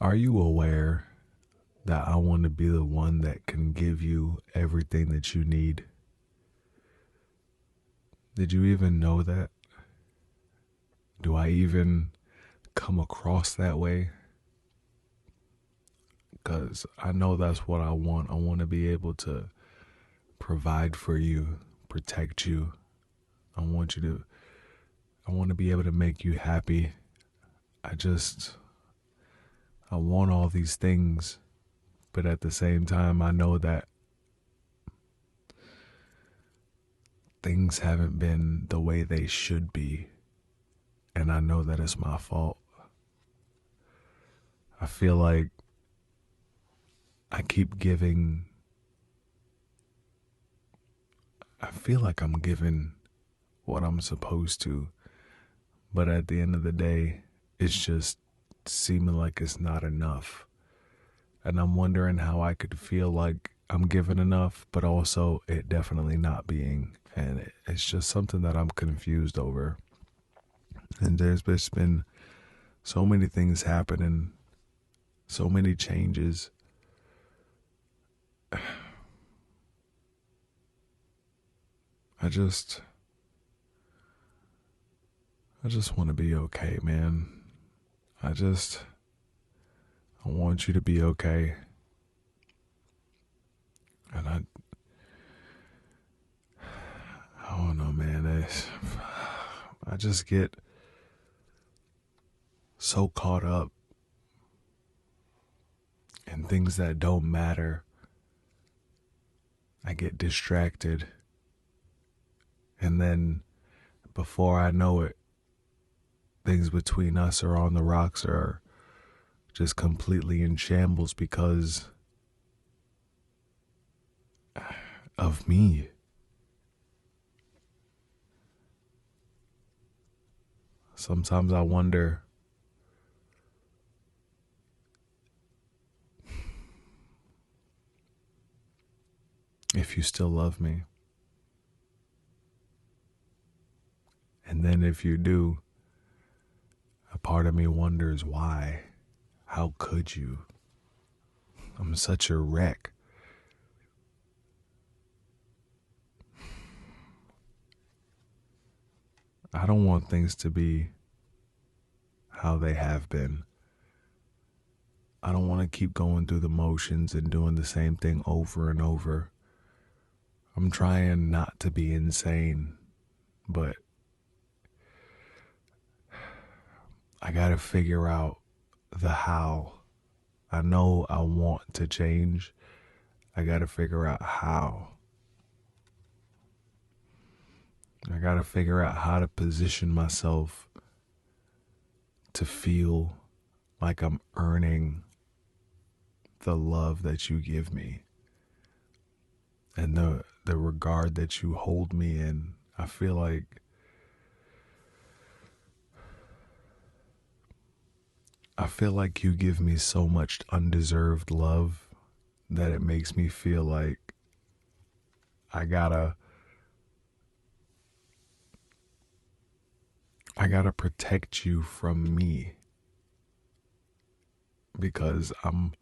Are you aware that I want to be the one that can give you everything that you need? Did you even know that? Do I even come across that way? Because I know that's what I want. I want to be able to provide for you, protect you. I want you to, I want to be able to make you happy. I just, I want all these things, but at the same time, I know that things haven't been the way they should be, and I know that it's my fault. I feel like I keep giving, I feel like I'm giving what I'm supposed to, but at the end of the day, it's just seeming like it's not enough. And I'm wondering how I could feel like I'm giving enough, but also it definitely not being. And it's just something that I'm confused over. And there's just been so many things happening, so many changes. I just want to be okay, man. I want you to be okay. And I don't know, man. I just get so caught up in things that don't matter. I get distracted. And then before I know it, things between us are on the rocks or just completely in shambles because of me. Sometimes I wonder if you still love me. And then if you do, a part of me wonders why. How could you? I'm such a wreck. I don't want things to be how they have been. I don't want to keep going through the motions and doing the same thing over and over. I'm trying not to be insane, but I gotta figure out the how. I know I want to change. I gotta figure out how. I gotta figure out how to position myself to feel like I'm earning the love that you give me and the regard that you hold me in. I feel like you give me so much undeserved love that it makes me feel like I gotta protect you from me because I'm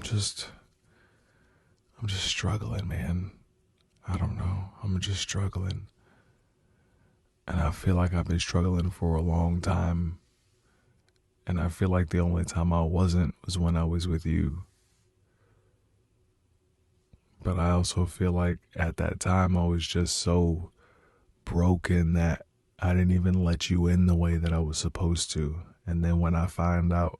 just struggling, man. I don't know. I'm just struggling. And I feel like I've been struggling for a long time. And I feel like the only time I wasn't was when I was with you. But I also feel like at that time I was just so broken that I didn't even let you in the way that I was supposed to. And then when I find out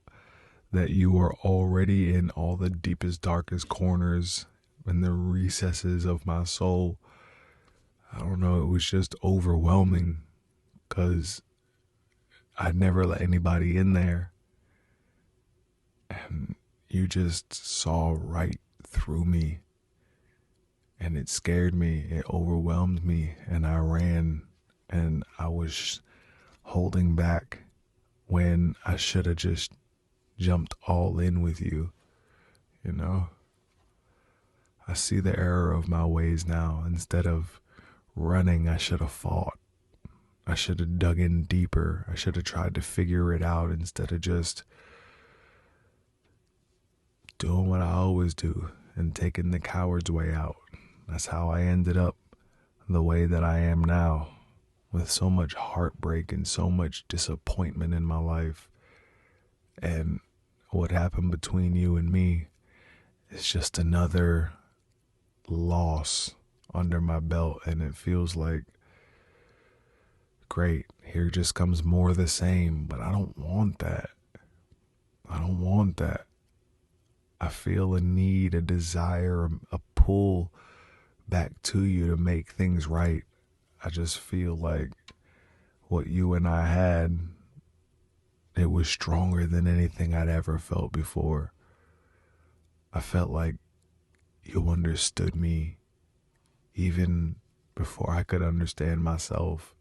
that you were already in all the deepest, darkest corners in the recesses of my soul, I don't know, it was just overwhelming because I'd never let anybody in there. And you just saw right through me. And it scared me, it overwhelmed me, and I ran, and I was holding back when I should have just jumped all in with you, you know? I see the error of my ways now. Instead of running, I should have fought. I should have dug in deeper. I should have tried to figure it out instead of just doing what I always do and taking the coward's way out. That's how I ended up the way that I am now, with so much heartbreak and so much disappointment in my life. And what happened between you and me is just another loss under my belt, and it feels like, great, here just comes more of the same, but I don't want that. I don't want that. I feel a need, a desire, a pull back to you to make things right. I just feel like what you and I had, it was stronger than anything I'd ever felt before. I felt like you understood me even before I could understand myself.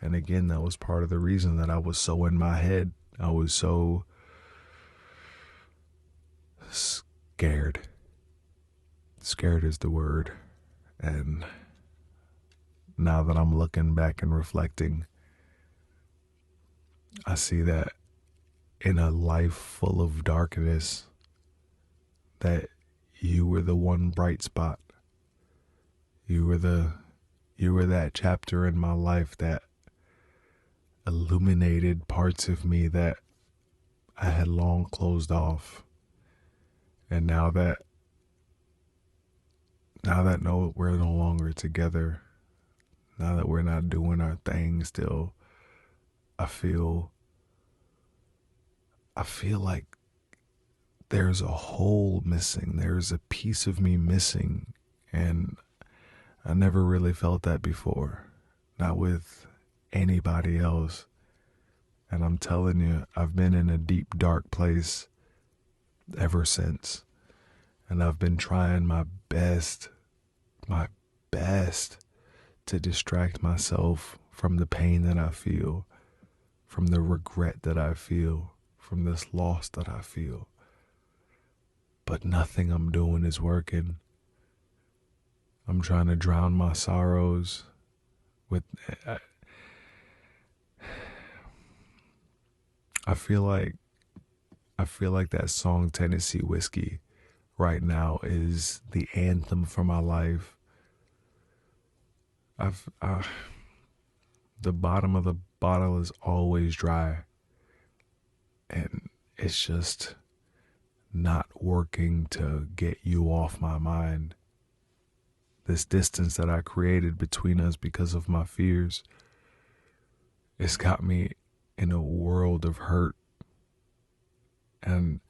And again, that was part of the reason that I was so in my head. I was so scared. Scared is the word. And now that I'm looking back and reflecting, I see that in a life full of darkness, that you were the one bright spot. You were that chapter in my life that illuminated parts of me that I had long closed off. And now that no, we're no longer together, now that we're not doing our thing still, I feel like there's a hole missing. There's a piece of me missing. And I never really felt that before. Not with anybody else. And I'm telling you, I've been in a deep, dark place ever since. And I've been trying my best to distract myself from the pain that I feel, from the regret that I feel, from this loss that I feel. But nothing I'm doing is working. I'm trying to drown my sorrows with... I feel like that song Tennessee Whiskey right now is the anthem for my life. The bottom of the bottle is always dry, and it's just not working to get you off my mind. This distance that I created between us because of my fears, it's got me in a world of hurt. And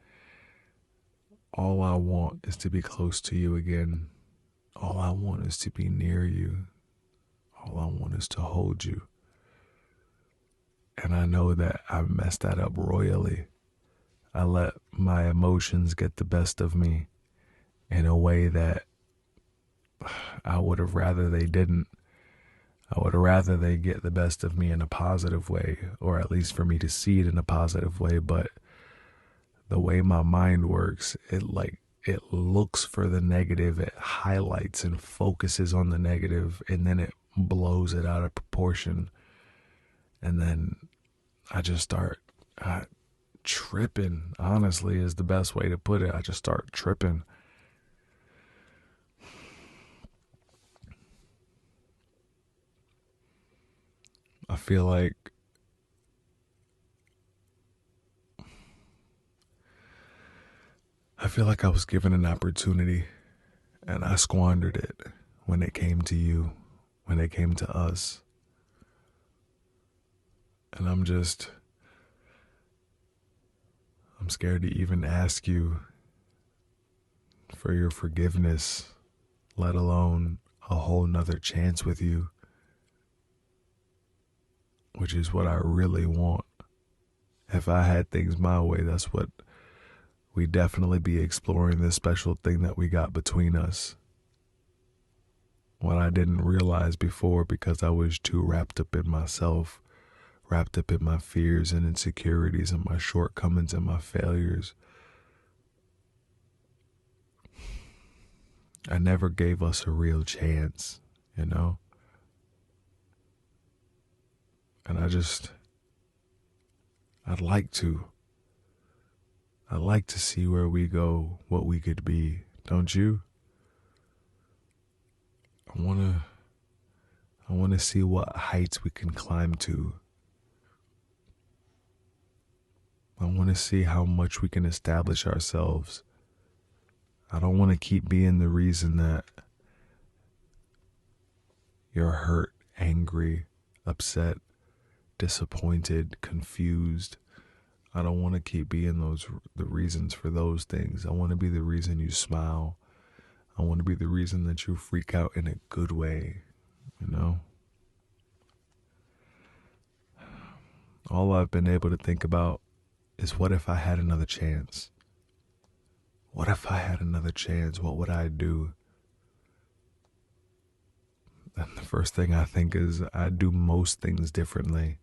all I want is to be close to you again. All I want is to be near you. All I want is to hold you. And I know that I messed that up royally. I let my emotions get the best of me in a way that I would have rather they didn't. I would rather they get the best of me in a positive way, or at least for me to see it in a positive way. But the way my mind works, it looks for the negative, it highlights and focuses on the negative, and then it blows it out of proportion. And then I just start tripping, honestly, is the best way to put it. I just start tripping. I feel like I was given an opportunity and I squandered it when it came to you, when it came to us. And I'm scared to even ask you for your forgiveness, let alone a whole nother chance with you, which is what I really want. If I had things my way, that's what we'd definitely be exploring, this special thing that we got between us. What I didn't realize before because I was too wrapped up in myself, wrapped up in my fears and insecurities and my shortcomings and my failures. I never gave us a real chance, you know? And I'd like to. I'd like to see where we go, what we could be. Don't you? I want to see what heights we can climb to. I want to see how much we can establish ourselves. I don't want to keep being the reason that you're hurt, angry, upset, disappointed, confused. I don't want to keep being the reasons for those things. I want to be the reason you smile. I want to be the reason that you freak out in a good way, you know? All I've been able to think about is, what if I had another chance? What if I had another chance? What would I do? And the first thing I think is, I'd do most things differently.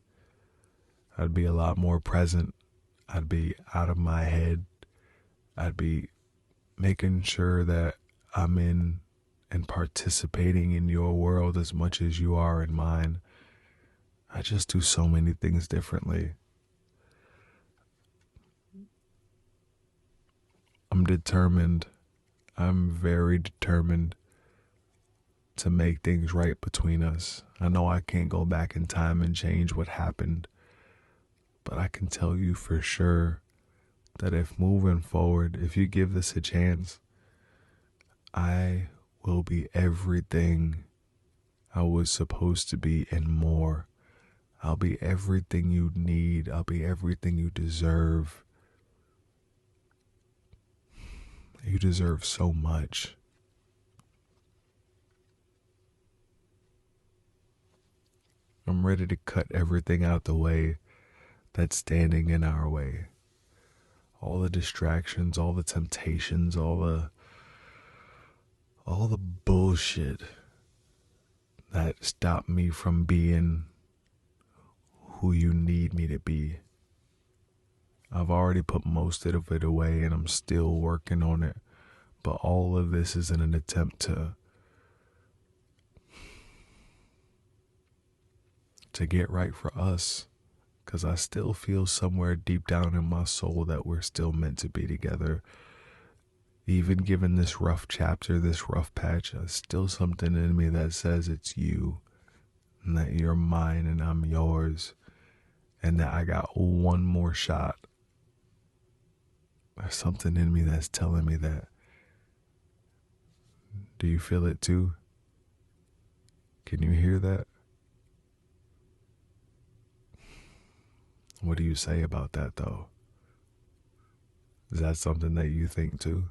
I'd be a lot more present. I'd be out of my head. I'd be making sure that I'm in and participating in your world as much as you are in mine. I just do so many things differently. I'm determined. I'm very determined to make things right between us. I know I can't go back in time and change what happened, but I can tell you for sure that if moving forward, if you give this a chance, I will be everything I was supposed to be and more. I'll be everything you need. I'll be everything you deserve. You deserve so much. I'm ready to cut everything out the way that's standing in our way. All the distractions, all the temptations, all the bullshit that stop me from being who you need me to be. I've already put most of it away and I'm still working on it. But all of this is in an attempt to get right for us. Because I still feel somewhere deep down in my soul that we're still meant to be together. Even given this rough chapter, this rough patch, there's still something in me that says it's you. And that you're mine and I'm yours. And that I got one more shot. There's something in me that's telling me that. Do you feel it too? Can you hear that? What do you say about that though? Is that something that you think too?